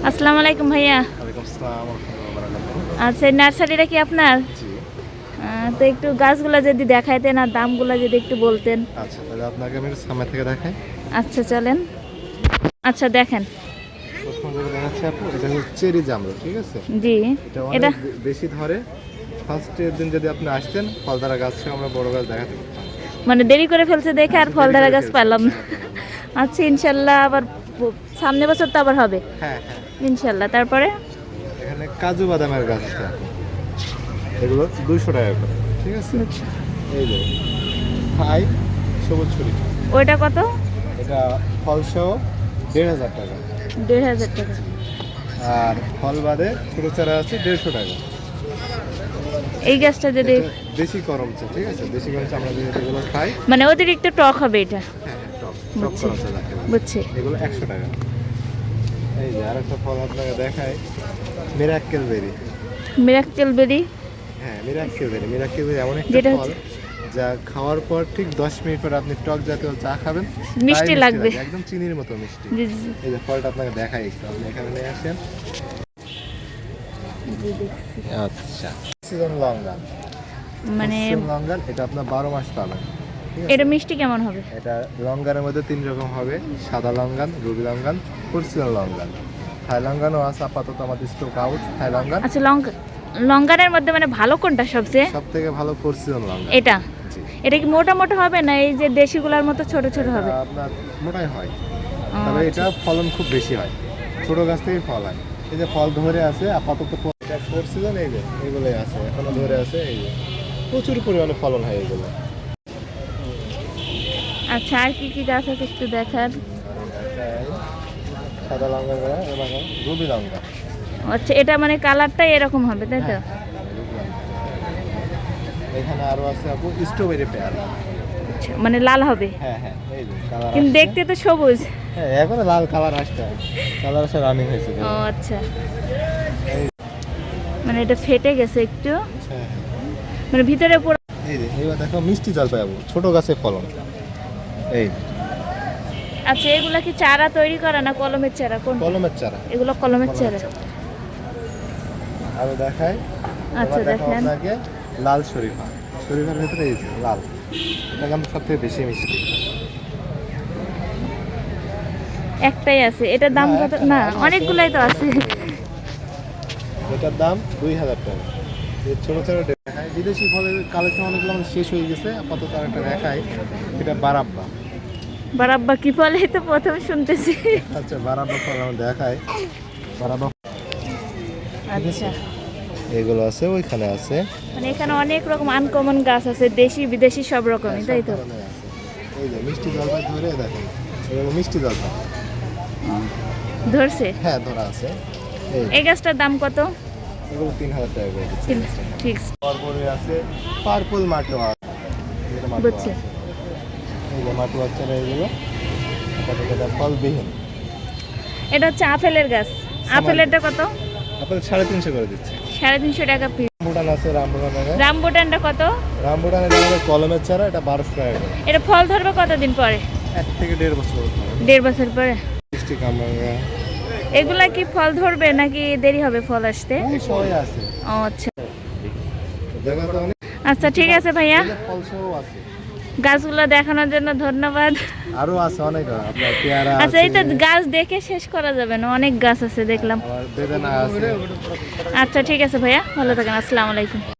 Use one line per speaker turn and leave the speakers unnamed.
আসসালামু আলাইকুম ভাইয়া।
ওয়ালাইকুম আসসালাম ওয়া রাহমাতুল্লাহি ওয়া বারাকাতুহু।
আচ্ছা, এই নার্সারিটা কি আপনার?
জি।
তো একটু গাছগুলা যদি দেখাইতেন আর দামগুলা যদি একটু বলতেন।
আচ্ছা, তাহলে আপনাকে আমি একটু সামনে থেকে দেখাই।
আচ্ছা চলেন। আচ্ছা দেখেন।
প্রথম যেটা দেখাচ্ছি আপু, এটা হচ্ছে চেরি জামরুল, ঠিক আছে?
জি।
এটা
এটা
অনেক বেশি ধরে। ফার্স্টের দিন যদি আপনি আসতেন, ফলদারা গাছ ছিল, আমরা বড় গাছ দেখাতে পারতাম।
মানে দেরি করে ফেলছে দেখে আর
দেরি
ফলদারা
করে
গাছ
ফেলছে,
পারলাম না।
দেখাতে পারলাম না।
আচ্ছা ইনশাল্লাহ আবার সামনে বছর তো আবার হবে
হ্যাঁ হ্যাঁ,
ইনশাল্লাহ। তারপরে
এখানে কাজু বাদামের গাছ আছে আপু। এগুলো 200 টাকা করে, ঠিক আছে? এই যে থাই সবুজ ছুরি,
ওইটা কত?
এটা ফলসহ 1,500 টাকা।
1,500 টাকা।
আর ফল বাদে ছোট চারা আছে 150 টাকা।
এই গাছটা যদি
এটা দেশি করম চা, ঠিক আছে? দেশি করম চা আমরা যেগুলো খাই।
মানে অতিরিক্ত টক হবে এটা।
হ্যাঁ হ্যাঁ, টক
বুঝছি।
করম চা যাকে বলে।
বুঝছি।
এগুলো 100 টাকা। এই যে আরেকটা ফল আপনাকে দেখাই, মিরাক্কেল বেরি।
মিরাক্কেল বেরি।
হ্যাঁ, মিরাক্কেল বেরি এমন একটা
যেটা
ফল যা খাওয়ার পর ঠিক 10 মিনিট পর আপনি টক জাতীয় চা খাবেন, তাই
মিষ্টি লাগবে।
একদম চিনির মতো মিষ্টি।
জি জি
এই যে ফলটা আপনাকে দেখাই একটু, আপনি এখানে নিয়ে আসেন।
জি, দেখছি।
আচ্ছা, সিজন লঙ্গান।
মানে
সিজন লঙ্গান এটা আপনার 12 মাস পাবেন, ঠিক আছে?
এটা মিষ্টি কেমন হবে?
এটা লঙ্গানের মধ্যে 3 রকম হবে: সাদা লঙ্গান, রুবি লঙ্গান, পর্সিয়ান লঙ্গান। থাই লঙ্গানও আছে আপাতত আমাদের স্টক আউট। থাই লঙ্গান
আচ্ছা লঙ্কানের মধ্যে মানে ভালো কোনটা সবচেয়ে?
সব থেকে ভালো পর্সিয়ান লঙ্গান।
এটা।
জি।
এটা কি মোটা মোটা হবে না এই যে দেশিগুলার মতো ছোট ছোট হবে?
এটা আপনার মোটাই হয়,
ও,
তবে
আচ্ছা।
এটা ফলন খুব বেশি হয়, ছোট গাছ থেকেই ফল হয়। এই যে ফল ধরে আছে আপাতত, এটা পর্সিয়ান, এই যে এগুলোই আছে এখনো ধরে আছে। এই যে প্রচুর পরিমাণে ফলন হয় এগুলো।
আচ্ছা আর কি কি গাছ আছে একটু দেখার।
সাদা লঙ্কা এবং রুবি লঙ্কা।
আচ্ছা এটা মানে কালারটাই এরকম হবে তাই তো?
এখানে আরো আছে আপু স্ট্রবেরি পেয়ারা।
আচ্ছা, মানে লাল হবে
হ্যাঁ হ্যাঁ, এই যে কালার
কিন্তু
আসছে।
দেখতে তো সবুজ।
হ্যাঁ, এখনো লাল কালার আসছে, কালার আসে রানিং হয়েছে।
ও আচ্ছা,
এই-
মানে এটা ফেটে গেছে একটু,
হ্যাঁ হ্যাঁ,
মানে ভিতরে পুরো।
এই যে এবার দেখো মিষ্টি জলপাই আপু, ছোট গাছে ফলন। এই
আচ্ছা এগুলা কি চারা তৈরি করা না কলমের চারা কোন?
কলমের চারা।
এগুলো কলমের চারা।
আরো দেখাই।
আচ্ছা
এবার দেখো
দেখেন।
আপনাকে লাল শরীফা। শরীফার ভিতরে এই যে লাল, এটা কিন্তু সব থেকে বেশি মিষ্টি।
একটাই আছে, এটার দাম
না,
কত?
একটা
না
আরো আছে।
অনেকগুলাই তো আছে।
এটার দাম 2,000 টাকা। এই ছোট ছোট দেখায় বিদেশি ফলের কালেকশন অনেকগুলো আমাদের শেষ হয়ে গেছে, আপাতত আর একটা দেখাই। এটা বারাব্বা।
বারাব্বা কি ফল? এই তো প্রথম শুনতেছি।
আচ্ছা, বারাব্বা ফল আমি দেখাই। বারাব্বা
আচ্ছা,
এগুলো আছে, ওইখানে আছে।
মানে এখানে অনেক রকম আনকমন গাছ আছে, দেশি বিদেশি সব রকমই তাই তো?
সব ধরনের আছে। এই যে মিষ্টি জলপাই ধরে দেখেন, এগুলো মিষ্টি জলপাই।
ধরছে।
হ্যাঁ, ধরা আছে। এই
এই গাছটার দাম কত?
এগুলো 3,000 টাকা করে দিচ্ছি।
ঠিক
তারপরে আছে পার্পল মাটোয়া। এটা মাটোয়া
বুঝছি।
আছে। এই যে মাটোয়া চারা, এগুলো আপাতত এটা ফলবিহীন।
এটা হচ্ছে আপেলের গাছ। আপেলেরটা কত?
আপনাদের 350 করে দিচ্ছে।
350 টাকা পিস।
রামবুটান আছে, রামবুটান আছে।
রামবুটানটা কত?
রামবুটান এটা আমাদের কলমের চারা, এটা 1200 টাকা করে।
এটা ফল ধরবে কতদিন পরে?
1 থেকে 1.5 বছর।
1.5 বছর পরে।
মিষ্টি কামরাঙ্গা
এগুলা কি ফল ধরবে নাকি দেরি হবে ফল আসতে?
এই সবই আছে।
ও আচ্ছা।
জায়গা তো অনেক।
আচ্ছা ঠিক আছে ভাইয়া,
এই যে ফল সহ আছে।
গাছগুলো দেখানোর জন্য ধন্যবাদ।
আরো আছে অনেক, আপনার পেয়ারা
আচ্ছা এই তো
আছে,
গাছ দেখে শেষ করা যাবে না, অনেক গাছ আছে দেখলাম।
আবার বেদানা আছে।
আচ্ছা ঠিক আছে ভাইয়া, ভালো থাকেন, আসসালামু আলাইকুম।